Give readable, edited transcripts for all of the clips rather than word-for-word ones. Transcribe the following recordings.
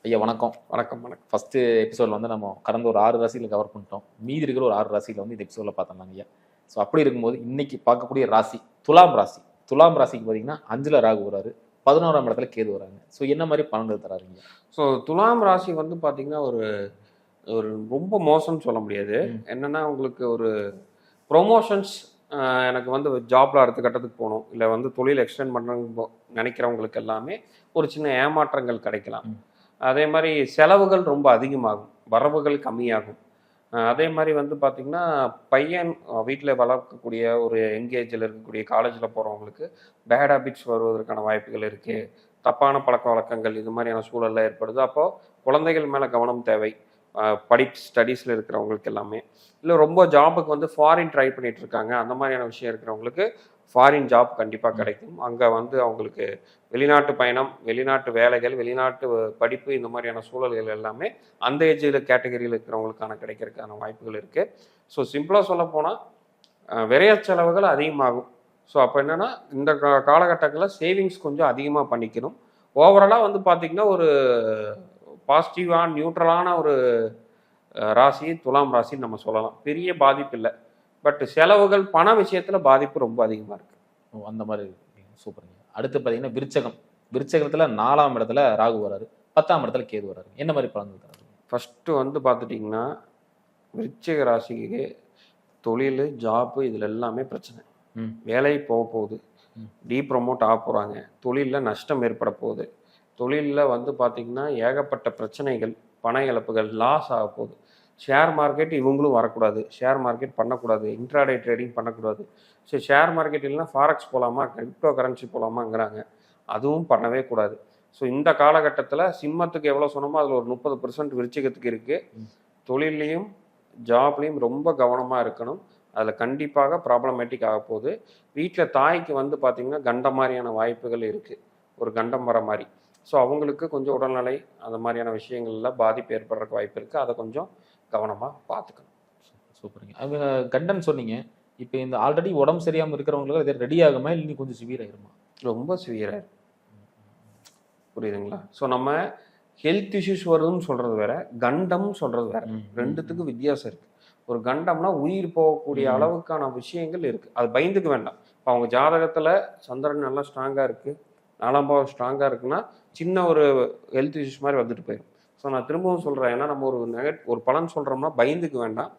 ஐயா வணக்கம். வணக்கம் வணக்கம். ஃபர்ஸ்ட் எபிசோட்ல வந்து நம்ம கடந்த ஒரு 6 ராசியில கவர் பண்ணிட்டோம். மீதி இருக்கிற ஒரு 6 ராசியில வந்து இந்த எபிசோட்ல பார்த்தோம்னாங்க ஐயா. ஸோ அப்படி இருக்கும்போது இன்னைக்கு பார்க்கக்கூடிய ராசி துலாம் ராசி. துலாம் ராசிக்கு பார்த்தீங்கன்னா 5ல ராகு வராரு, 11ஆம் இடத்துல கேது வராங்க. ஸோ என்ன மாதிரி பலன்கள் தராருங்க? ஸோ துலாம் ராசி வந்து பார்த்தீங்கன்னா ஒரு ஒரு ரொம்ப மோசம்னு சொல்ல முடியாது. என்னன்னா உங்களுக்கு ஒரு ப்ரொமோஷன்ஸ் எனக்கு வந்து ஜாப்ல அடுத்த கட்டத்துக்கு போகணும், இல்லை வந்து தொழில் எக்ஸ்டெண்ட் பண்ணணும் நினைக்கிறவங்களுக்கு எல்லாமே ஒரு சின்ன ஏமாற்றங்கள் கிடைக்கலாம். அதே மாதிரி செலவுகள் ரொம்ப அதிகமாகும், வரவுகள் கம்மியாகும். அதே மாதிரி வந்து பார்த்திங்கன்னா பையன் வீட்டில் வளர்க்கக்கூடிய ஒரு எங்கேஜில் இருக்கக்கூடிய காலேஜில் போகிறவங்களுக்கு பேட் ஹேபிட்ஸ் வருவதற்கான வாய்ப்புகள் இருக்குது. தப்பான பழக்க வழக்கங்கள் இது மாதிரியான சூழலில் ஏற்படுது. அப்போது குழந்தைகள் மேலே கவனம் தேவை. படிப்பு ஸ்டடீஸில் இருக்கிறவங்களுக்கு எல்லாமே. இல்லை ரொம்ப ஜாபுக்கு வந்து ஃபாரின் ட்ரை பண்ணிகிட்டு இருக்காங்க, அந்த மாதிரியான விஷயம் இருக்கிறவங்களுக்கு ஃபாரின் ஜாப் கண்டிப்பாக கிடைக்கும். அங்கே வந்து அவங்களுக்கு வெளிநாட்டு பயணம், வெளிநாட்டு வேலைகள், வெளிநாட்டு படிப்பு இந்த மாதிரியான சூழல்கள் எல்லாமே அந்த ஏஜில் கேட்டகரியில் இருக்கிறவங்களுக்கான கிடைக்கிறதுக்கான வாய்ப்புகள் இருக்குது. ஸோ சிம்பிளாக சொல்ல போனால் விரைய செலவுகள் அதிகமாகும். ஸோ அப்போ என்னென்னா இந்த காலகட்டங்களில் சேவிங்ஸ் கொஞ்சம் அதிகமாக பண்ணிக்கணும். ஓவராலாக வந்து பார்த்திங்கன்னா ஒரு பாசிட்டிவான நியூட்ரலான ஒரு ராசி துலாம் ராசின்னு நம்ம சொல்லலாம். பெரிய பாதிப்பு இல்லை, பட் செலவுகள் பண விஷயத்தில் பாதிப்பு ரொம்ப அதிகமாக இருக்குது. ஓ, அந்த மாதிரி சூப்பருங்க. அடுத்து பார்த்தீங்கன்னா விருச்சகம். விருச்சகத்தில் 4ஆம் இடத்துல ராகு வராரு, 10ஆம் இடத்துல கேது வராரு. என்ன மாதிரி பலன்கள் தராரு? ஃபஸ்ட்டு வந்து பார்த்துட்டிங்கன்னா விருச்சிக ராசிக்கு தொழில் ஜாப்பு இதில் எல்லாமே பிரச்சனை. வேலை போக போகுது, டீப்ரமோட் ஆக போகிறாங்க, தொழிலில் நஷ்டம் ஏற்பட போகுது, தொழிலில் வந்து பார்த்திங்கன்னா ஏகப்பட்ட பிரச்சனைகள், பண இழப்புகள், லாஸ் ஆக போகுது. ஷேர் மார்க்கெட் இவங்களும் வரக்கூடாது, ஷேர் மார்க்கெட் பண்ணக்கூடாது, இன்ட்ராடே ட்ரேடிங் பண்ணக்கூடாது. ஸோ ஷேர் மார்க்கெட் இல்லைன்னா ஃபாரெக்ஸ் போகலாமா, கிரிப்டோ கரன்சி போகலாமாங்கிறாங்க, அதுவும் பண்ணவே கூடாது. ஸோ இந்த காலகட்டத்தில் சிம்மத்துக்கு எவ்வளோ சொன்னோமோ அதில் ஒரு 30% விருச்சிகத்துக்கு இருக்குது. தொழிலையும் ஜாப்லேயும் ரொம்ப கவனமாக இருக்கணும். அதில் கண்டிப்பாக ப்ராப்ளமேட்டிக் ஆக போகுது. வீட்டில் தாய்க்கு வந்து பார்த்திங்கன்னா கண்டம் மாதிரியான வாய்ப்புகள் இருக்குது, ஒரு கண்டம் வர மாதிரி. ஸோ அவங்களுக்கு கொஞ்சம் உடல்நிலை அந்த மாதிரியான விஷயங்களில் பாதிப்பு ஏற்படுறதுக்கு வாய்ப்பு இருக்குது. அதை கொஞ்சம் கவனமாக பார்த்துக்கணும். சூப்பருங்க. அவங்க கண்டன் சொன்னீங்க. இப்போ இந்த ஆல்ரெடி உடம்பு சரியாமல் இருக்கிறவங்களுக்கு அது ரெடி ஆகுமா, இல்லை கொஞ்சம் சிவியர் ஆயிருமா? ரொம்ப சிவியராக புரியுதுங்களா? ஸோ நம்ம ஹெல்த் இஷ்யூஸ் வருதுன்னு சொல்கிறது வேற, கண்டம்னு சொல்கிறது வேற. ரெண்டுத்துக்கும் வித்தியாசம் இருக்குது. ஒரு கண்டம்னா உயிர் போகக்கூடிய அளவுக்கான விஷயங்கள் இருக்குது, அது பயந்துக்க வேண்டாம். இப்போ அவங்க ஜாதகத்தில் சந்திரன் நல்லா ஸ்ட்ராங்காக இருக்குது, 4ஆம் பாவம் ஸ்ட்ராங்காக இருக்குன்னா சின்ன ஒரு ஹெல்த் இஷ்யூஸ் மாதிரி வந்துட்டு போயிடும். ஸோ நான் திரும்பவும் சொல்கிறேன், ஏன்னா நம்ம ஒரு பலன் சொல்கிறோம்னா பயந்துக்க வேண்டாம்.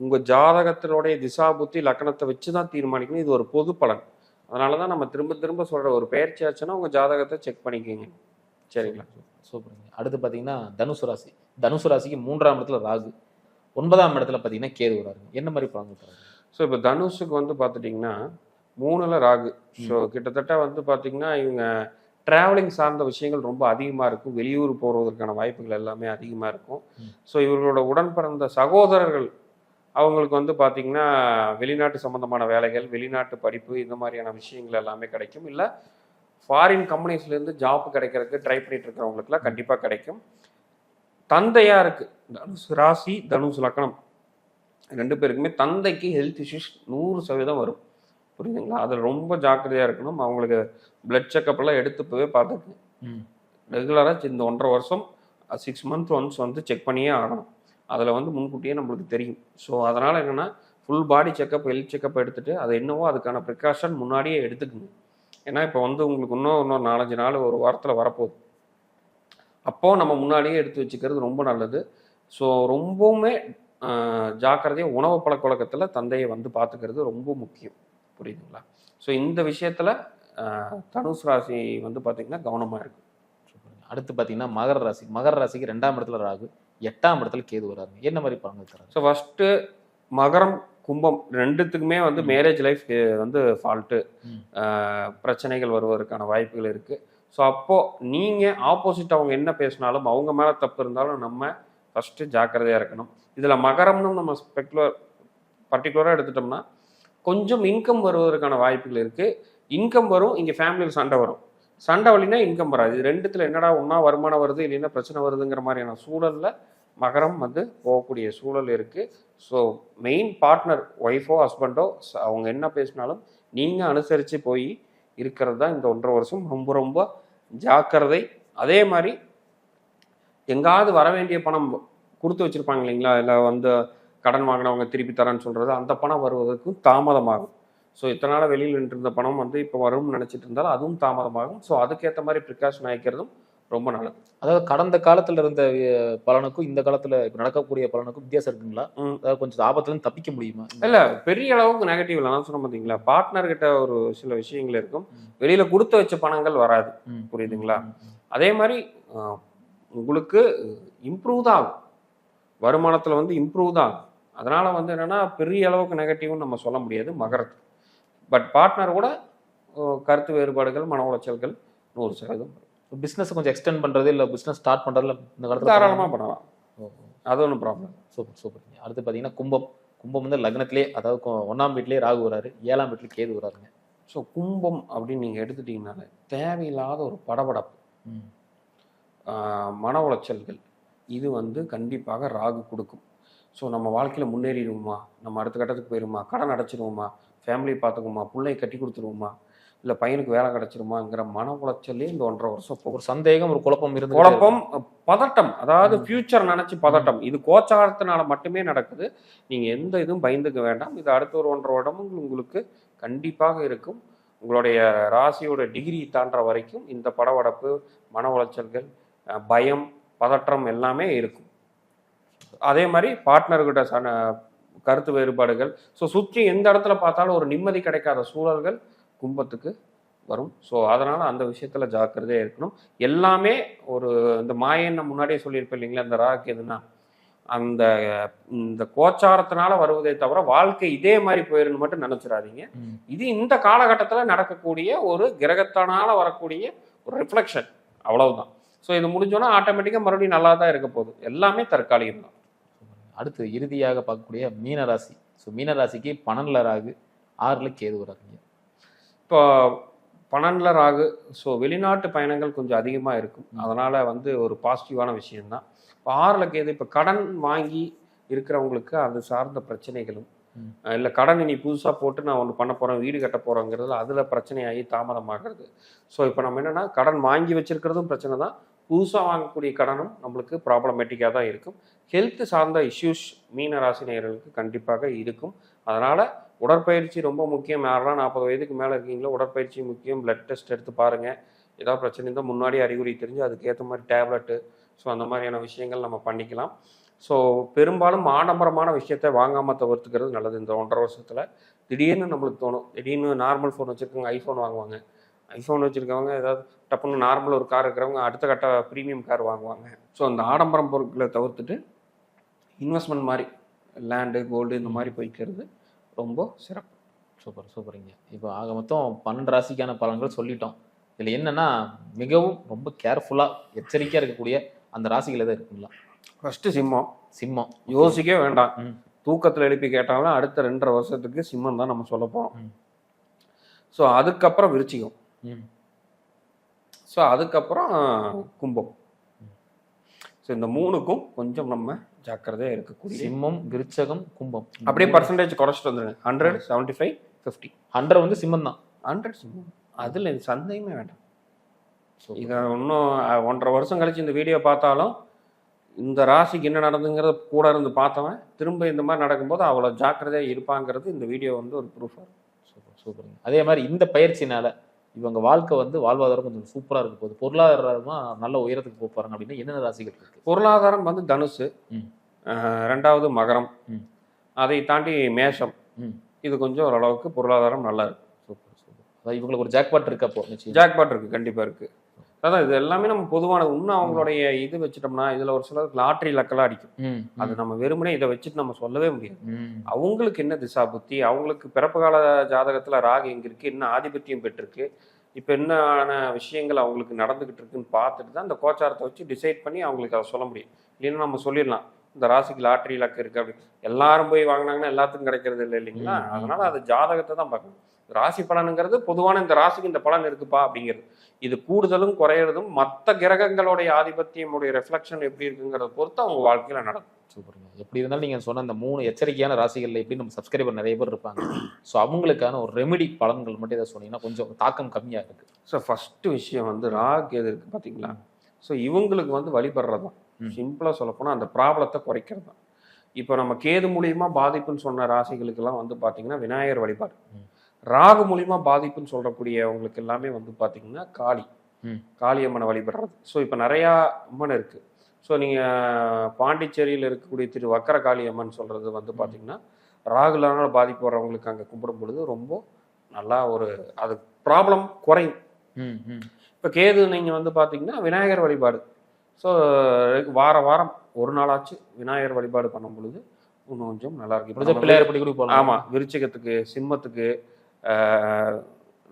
உங்கள் ஜாதகத்தினுடைய திசா புத்தி லக்கணத்தை வச்சு தான் தீர்மானிக்கணும். இது ஒரு பொது பலன். அதனால தான் நம்ம திரும்ப திரும்ப சொல்கிற, ஒரு பயிற்சி ஆச்சுன்னா உங்கள் ஜாதகத்தை செக் பண்ணிக்கோங்க. சரிங்களா? சூப்பருங்க. அடுத்து பார்த்தீங்கன்னா தனுசு ராசி. தனுசு ராசிக்கு 3ஆம் இடத்துல ராகு, 9ஆம் இடத்துல பார்த்தீங்கன்னா கேது வராரு. என்ன மாதிரி பலன்கள் தராரு? ஸோ இப்போ தனுஷுக்கு வந்து பார்த்துட்டிங்கன்னா 3ல் ராகு. ஸோ கிட்டத்தட்ட வந்து பார்த்திங்கன்னா இவங்க ட்ராவலிங் சார்ந்த விஷயங்கள் ரொம்ப அதிகமாக இருக்கும். வெளியூர் போகிறதுக்கான வாய்ப்புகள் எல்லாமே அதிகமாக இருக்கும். ஸோ இவர்களோட உடன் பிறந்த சகோதரர்கள் அவங்களுக்கு வந்து பார்த்திங்கன்னா வெளிநாட்டு சம்மந்தமான வேலைகள், வெளிநாட்டு படிப்பு இந்த மாதிரியான விஷயங்கள் எல்லாமே கிடைக்கும். இல்லை ஃபாரின் கம்பெனிஸ்லேருந்து ஜாப் கிடைக்கிறதுக்கு ட்ரை பண்ணிட்டு இருக்கிறவங்களுக்குலாம் கண்டிப்பாக கிடைக்கும். தந்தையாருக்கு தனுசு ராசி தனுசு லக்கணம் 2 பேருக்குமே தந்தைக்கு ஹெல்த் இஷ்யூஸ் 100% வரும். புரியுதுங்களா? அதில் ரொம்ப ஜாக்கிரதையாக இருக்கணும். அவங்களுக்கு பிளட் செக்கப்லாம் எடுத்து போய் பார்த்துக்கணும். ரெகுலராக இந்த 1.5 வருஷம் 6 மந்த் ஒன்ஸ் வந்து செக் பண்ணியே ஆகணும். அதில் வந்து முன்கூட்டியே நம்மளுக்கு தெரியும். ஸோ அதனால் என்னென்னா full body checkup, health checkup எடுத்துகிட்டு அதை என்னவோ அதுக்கான ப்ரிகாஷன் முன்னாடியே எடுத்துக்கணும். ஏன்னா இப்போ வந்து உங்களுக்கு இன்னொரு 4-5 நாள் ஒரு வாரத்தில் வரப்போகுது. அப்போது நம்ம முன்னாடியே எடுத்து வச்சுக்கிறது ரொம்ப நல்லது. ஸோ ரொம்பவுமே ஜாக்கிரதையாக உணவு பழக்க வழக்கத்தில் தந்தையை வந்து பார்த்துக்கிறது ரொம்ப முக்கியம். புரியுதுங்களா? ஸோ இந்த விஷயத்தில் தனுசு ராசி வந்து பார்த்திங்கன்னா கவனமாக இருக்கும். அடுத்து பார்த்தீங்கன்னா மகர ராசி. மகர ராசிக்கு 2ஆம் இடத்துல ராகு, 8ஆம் இடத்துல கேது வராரு. என்ன மாதிரி பலன்கள் தராரு? ஸோ ஃபஸ்ட்டு மகரம் கும்பம் ரெண்டுத்துக்குமே வந்து மேரேஜ் லைஃப் வந்து ஃபால்ட்டு, பிரச்சனைகள் வருவதற்கான வாய்ப்புகள் இருக்குது. ஸோ அப்போது நீங்கள் ஆப்போசிட் அவங்க என்ன பேசினாலும், அவங்க மேலே தப்பு இருந்தாலும் நம்ம ஃபஸ்ட்டு ஜாக்கிரதையாக இருக்கணும். இதில் மகரம்னு நம்ம பர்டிகுலராக எடுத்துட்டோம்னா கொஞ்சம் இன்கம் வருவதற்கான வாய்ப்புகள் இருக்குது. இன்கம் வரும், இங்கே ஃபேமிலியில் சண்டை வரும். சண்டை வழினா இன்கம் வராது. இது ரெண்டுத்தில் என்னடா ஒன்றா வருமானம் வருது, இல்லைன்னா பிரச்சனை வருதுங்கிற மாதிரியான சூழலில் மகரம் வந்து போகக்கூடிய சூழல் இருக்குது. ஸோ மெயின் பார்ட்னர் ஒய்ஃபோ ஹஸ்பண்டோ அவங்க என்ன பேசினாலும் நீங்கள் அனுசரித்து போய் இருக்கிறது தான் இந்த 1.5 வருஷம் ரொம்ப ரொம்ப ஜாக்கிரதை. அதே மாதிரி எங்காவது வர வேண்டிய பணம் கொடுத்து வச்சிருப்பாங்க இல்லைங்களா, இல்லை வந்து கடன் வாங்கினவங்க திருப்பி தரேன்னு சொல்றது, அந்த பணம் வருவதற்கும் தாமதமாகும். ஸோ இத்தனை நாள் வெளியில் நின்று இருந்த பணம் வந்து இப்போ வரும்னு நினைச்சிட்டு இருந்தாலும் அதுவும் தாமதமாகும். ஸோ அதுக்கேற்ற மாதிரி ப்ரிகாஷன் ஆகிக்கிறதும் ரொம்ப நல்லது. அதாவது கடந்த காலத்துல இருந்த பலனுக்கும் இந்த காலத்துல இப்ப நடக்கக்கூடிய பலனுக்கும் வித்தியாசம் இருக்குங்களா? அதாவது கொஞ்சம் ஆபத்துல இருந்து தப்பிக்க முடியுமா? இல்ல பெரிய அளவுக்கு நெகட்டிவ் இல்லை. நான் சொன்ன பார்த்தீங்களா, பார்ட்னர் கிட்ட ஒரு சில விஷயங்கள் இருக்கும், வெளியில கொடுத்து வச்ச பணங்கள் வராது. புரியுதுங்களா? அதே மாதிரி உங்களுக்கு இம்ப்ரூவ் தான் ஆகும், வருமானத்துல வந்து இம்ப்ரூவ் தான் ஆகும். அதனால வந்து என்னன்னா பெரிய அளவுக்கு நெகட்டிவ்னு நம்ம சொல்ல முடியாது மகரத்து. பட் பார்ட்னர் கூட கருத்து வேறுபாடுகள், மன உளைச்சல்கள் 100%. பிசினஸ் கொஞ்சம் எக்ஸ்டெண்ட் பண்றது இல்ல பிசினஸ் ஸ்டார்ட் பண்றதுல இந்த காலத்துல தாராளமா பண்ணலாம், அது ஒன்றும் ப்ராப்ளம். Super super. அடுத்து பாத்தீங்கன்னா கும்பம். கும்பம் வந்து லக்னத்திலே, அதாவது 1ஆம் வீட்லயே ராகு வராரு, 7ஆம் வீட்டுல கேது வராருங்க. ஸோ கும்பம் அப்படின்னு நீங்க எடுத்துட்டீங்கனால தேவையில்லாத ஒரு படபடப்பு, மன உளைச்சல்கள், இது வந்து கண்டிப்பாக ராகு கொடுக்கும். ஸோ நம்ம வாழ்க்கையில் முன்னேறிடுவோமா, நம்ம அடுத்த கட்டத்துக்கு போயிடுமா, கடன் அடைச்சிடுவோமா, ஃபேமிலியை பார்த்துக்குமா, பிள்ளையை கட்டி கொடுத்துருவோமா, இல்லை பையனுக்கு வேலை கிடைச்சிருமாங்கிற மன உளைச்சலே இந்த 1.5 வருஷம் ஒரு சந்தேகம், ஒரு குழப்பம் இருந்து, குழப்பம், பதட்டம், அதாவது ஃபியூச்சர் நினைச்சு பதட்டம். இது கோச்சாரத்தினால மட்டுமே நடக்குது. நீங்க எந்த இதுவும் பயந்துக்க வேண்டாம். இது அடுத்த ஒரு 1.5 வருடம் உங்களுக்கு கண்டிப்பாக இருக்கும். உங்களுடைய ராசியோட டிகிரி தாண்டுற வரைக்கும் இந்த படபடப்பு, மன உளைச்சல்கள், பயம், பதற்றம் எல்லாமே இருக்கும். அதே மாதிரி பார்ட்னர்கிட்ட கருத்து வேறுபாடுகள், ஸோ சுற்றி எந்த இடத்துல பார்த்தாலும் ஒரு நிம்மதி கிடைக்காத சூழல்கள் கும்பத்துக்கு வரும். ஸோ அதனால அந்த விஷயத்துல ஜாக்கிரதையா இருக்கணும். எல்லாமே ஒரு இந்த மாயன்னு முன்னாடியே சொல்லியிருப்பேன் இல்லைங்களா, இந்த ராகு எதுனா அந்த இந்த கோச்சாரத்தினால வருவதே தவிர வாழ்க்கை இதே மாதிரி போயிருன்னு மட்டும் நினைச்சிடாதீங்க. இது இந்த காலகட்டத்தில் நடக்கக்கூடிய ஒரு கிரகத்தினால வரக்கூடிய ஒரு ரிஃப்ளெக்ஷன், அவ்வளவுதான். ஸோ இது முடிஞ்சோன்னா ஆட்டோமேட்டிக்காக மறுபடியும் நல்லா தான் இருக்க போகுது. எல்லாமே தற்காலிகம் தான். அடுத்து இறுதியாக பார்க்கக்கூடிய மீனராசி. ஸோ மீனராசிக்கு 12ல் ராகு, 6ல் கேது வராங்க. இப்போ 12ல் ராகு, ஸோ வெளிநாட்டு பயணங்கள் கொஞ்சம் அதிகமாக இருக்கும். அதனால் வந்து ஒரு பாசிட்டிவான விஷயம்தான். இப்போ 6ல் கேது, இப்போ கடன் வாங்கி இருக்கிறவங்களுக்கு அது சார்ந்த பிரச்சனைகளும், இல்லை கடன் இனி புதுசாக போட்டு நான் ஒன்று பண்ண போகிறேன், வீடு கட்ட போகிறோங்கிறதுல அதில் பிரச்சனையாகி தாமதமாகிறது. ஸோ இப்போ நம்ம என்னென்னா கடன் வாங்கி வச்சிருக்கிறதும் பிரச்சனை தான், புதுசாக வாங்கக்கூடிய கடனும் நம்மளுக்கு ப்ராப்ளமேட்டிக்காக தான் இருக்கும். ஹெல்த் சார்ந்த இஷ்யூஸ் மீன ராசி நேயர்களுக்கு கண்டிப்பாக இருக்கும். அதனால் உடற்பயிற்சி ரொம்ப முக்கியம். யாரெல்லாம் 40 வயதுக்கு மேலே இருக்கீங்களோ உடற்பயிற்சி முக்கியம். பிளட் டெஸ்ட் எடுத்து பாருங்கள். ஏதாவது பிரச்சனை இருந்தால் முன்னாடி அறிகுறி தெரிஞ்சு அதுக்கேற்ற மாதிரி டேப்லெட்டு, ஸோ அந்த மாதிரியான விஷயங்கள் நம்ம பண்ணிக்கலாம். ஸோ பெரும்பாலும் ஆடம்பரமான விஷயத்தை வாங்காமல் தவிர்த்துக்கிறது நல்லது. இந்த 1.5 வருஷத்தில் திடீர்னு நம்மளுக்கு தோணும், திடீர்னு நார்மல் ஃபோன் வச்சுருக்கவங்க ஐஃபோன் வாங்குவாங்க, ஐஃபோன் வச்சுருக்கவங்க ஏதாவது டப்புன்னு நார்மல் ஒரு கார் இருக்கிறவங்க அடுத்த கட்ட ப்ரீமியம் கார் வாங்குவாங்க. ஸோ அந்த ஆடம்பரம் பொருட்களை தவிர்த்துட்டு இன்வெஸ்ட்மெண்ட் மாதிரி லேண்டு, கோல்டு இந்த மாதிரி போய்க்கிறது ரொம்ப சிறப்பு. சூப்பர் சூப்பருங்க. இப்போ ஆக மொத்தம் 12 ராசிக்கான பலன்கள் சொல்லிட்டோம். இதில் என்னன்னா மிகவும் ரொம்ப கேர்ஃபுல்லாக எச்சரிக்கையாக இருக்கக்கூடிய அந்த ராசிகள் எதாவது இருக்குங்களா? ஃபஸ்ட்டு சிம்மம். சிம்மம் யோசிக்கவே வேண்டாம். தூக்கத்தில் எழுப்பி கேட்டாலும் அடுத்த 2.5 வருஷத்துக்கு சிம்மம் தான் நம்ம சொல்ல போகிறோம். ஸோ அதுக்கப்புறம் விருச்சிகம், ஸோ அதுக்கப்புறம் கும்பம். ஸோ இந்த 3க்கும் கொஞ்சம் நம்ம ஜாக்கிரதையாக இருக்கக்கூடிய. சிம்மம், விருச்சகம், கும்பம் அப்படியே பர்சன்டேஜ் குறைச்சிட்டு வந்துடுங்க. 100, 75, 50. 100 வந்து சிம்மம் தான். 100 சிம்மம், அதில் சந்தேகமே வேண்டாம். இதை இன்னும் 1.5 வருஷம் கழிச்சு இந்த வீடியோ பார்த்தாலும் இந்த ராசிக்கு என்ன நடந்துங்கிறத கூட இருந்து பார்த்தவன் திரும்ப இந்த மாதிரி நடக்கும்போது அவ்வளோ ஜாக்கிரதையாக இருப்பாங்கிறது இந்த வீடியோ வந்து ஒரு ப்ரூஃபாக இருக்கும். சூப்பர் சூப்பருங்க. அதே மாதிரி இந்த பயிற்சினால இவங்க வாழ்க்கை வந்து வாழ்வாதாரம் கொஞ்சம் சூப்பராக இருக்க போகுது, பொருளாதாரமாக நல்ல உயரத்துக்கு போகிறாங்க அப்படின்னா என்னென்ன ராசிகள் இருக்கு? பொருளாதாரம் வந்து தனுசு, 2வது மகரம், அதை தாண்டி மேஷம். இது கொஞ்சம் ஓரளவுக்கு பொருளாதாரம் நல்லா இருக்கு. Super super. அதாவது இவங்களுக்கு ஒரு ஜாக்பாட் இருக்கு. அப்போ ஜாக்பாட் இருக்கு, கண்டிப்பாக இருக்கு. அதான் இது எல்லாமே நம்ம பொதுவானது. இன்னும் அவங்களுடைய இது வச்சுட்டோம்னா இதுல ஒரு சிலருக்கு லாட்ரி லக்கெல்லாம் அடிக்கும். அது நம்ம வெறுமனே இதை வச்சுட்டு நம்ம சொல்லவே முடியாது. அவங்களுக்கு என்ன திசா புத்தி, அவங்களுக்கு பிறப்பு கால ஜாதகத்துல ராகு எங்க இருக்கு, என்ன ஆதிபத்தியம் பெற்றிருக்கு, இப்போ என்னென்ன விஷயங்கள் அவங்களுக்கு நடந்துகிட்டு இருக்குன்னு பார்த்துட்டு தான் இந்த கோச்சாரத்தை வச்சு டிசைட் பண்ணி அவங்களுக்கு அதை சொல்ல முடியும். இல்லைன்னா நம்ம சொல்லிடலாம் இந்த ராசிக்கு லாட்ரி லக்கு இருக்கு அப்படி, எல்லாரும் போய் வாங்கினாங்கன்னா எல்லாத்துக்கும் கிடைக்கிறது இல்லை இல்லைங்களா. அதனால அது ஜாதகத்தை தான் பார்க்கணும். ராசி பலனுங்கிறது பொதுவான இந்த ராசிக்கு இந்த பலன் இருக்குப்பா அப்படிங்கிறது. இது கூடுதலும் குறையிறதும் மற்ற கிரகங்களுடைய ஆதிபத்தியமுடைய ரெஃப்ளெக்ஷன் எப்படி இருக்குங்கிறத பொறுத்து அவங்க வாழ்க்கையில நடக்கும். சூப்பருங்க. எப்படி இருந்தாலும் நீங்க சொன்ன இந்த 3 எச்சரிக்கையான ராசிகள்ல எப்படி நம்ம சப்ஸ்கிரைபர் நிறைய பேர் இருப்பாங்க. ஸோ அவங்களுக்கான ஒரு ரெமெடி பலன்கள் மட்டும் இதை சொன்னீங்கன்னா கொஞ்சம் தாக்கம் கம்மியா இருக்கு. ஸோ ஃபர்ஸ்ட் விஷயம் வந்து ராகு எது இருக்கு பார்த்தீங்களா, ஸோ இவங்களுக்கு வந்து வழிபடுறது தான். சிம்பிளாக சொல்லப்போனால் அந்த ப்ராப்ளத்தை குறைக்கிறது தான். இப்போ நம்ம கேது மூலியமா பாதிப்புன்னு சொன்ன ராசிகளுக்கெல்லாம் வந்து பார்த்தீங்கன்னா விநாயகர் வழிபாடு, ராகு மூலியமா பாதிப்புன்னு சொல்லக்கூடியவங்களுக்கு எல்லாமே வந்து பார்த்தீங்கன்னா காளியம்மனை வழிபடுறது. ஸோ இப்போ நிறையா அம்மன் இருக்குது. ஸோ நீங்கள் பாண்டிச்சேரியில் இருக்கக்கூடிய திரு வக்கர காளியம்மன் சொல்கிறது வந்து பார்த்தீங்கன்னா ராகுலனால பாதிப்பு வர்றவங்களுக்கு அங்கே கும்பிடும் பொழுது ரொம்ப நல்லா ஒரு அது ப்ராப்ளம் குறையும். இப்போ கேது நீங்கள் வந்து பார்த்தீங்கன்னா விநாயகர் வழிபாடு. ஸோ வாரம் ஒரு நாளாச்சு விநாயகர் வழிபாடு பண்ணும் பொழுது இன்னும் கொஞ்சம் நல்லா இருக்கு. பிள்ளையார் படி கூட போகலாம். ஆமாம், விருச்சிகத்துக்கு, சிம்மத்துக்கு,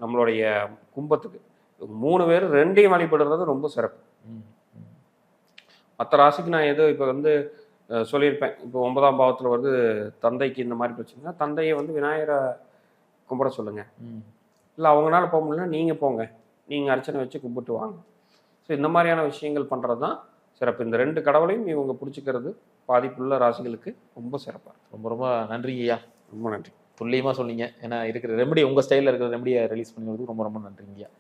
நம்மளுடைய கும்பத்துக்கு 3 பேர் 2ஐயும் வழிபடுறது ரொம்ப சிறப்பு. மற்ற ராசிக்கு நான் ஏதோ இப்போ வந்து சொல்லியிருப்பேன். இப்போ 9ஆம் பாவத்தில் வந்து தந்தைக்கு இந்த மாதிரி பிரச்சனைனா தந்தையை வந்து விநாயகரை கும்பிட சொல்லுங்க. இல்லை அவங்களால போக முடியலன்னா நீங்கள் போங்க, நீங்கள் அர்ச்சனை வச்சு கும்பிட்டு வாங்க. ஸோ இந்த மாதிரியான விஷயங்கள் பண்ணுறது தான் சிறப்பு. இந்த 2 கடவுளையும் இவங்க பிடிச்சிக்கிறது பாதிப்புள்ள ராசிகளுக்கு ரொம்ப சிறப்பாக. ரொம்ப ரொம்ப நன்றி ஐயா. ரொம்ப நன்றி. துல்லியமாக சொன்னீங்க. ஏன்னா இருக்கிற ரெமடி உங்கள் ஸ்டைலில் இருக்கிற ரெமடியை ரிலீஸ் பண்ணிக்கிறதுக்கு ரொம்ப ரொம்ப நன்றிங்க ஐயா.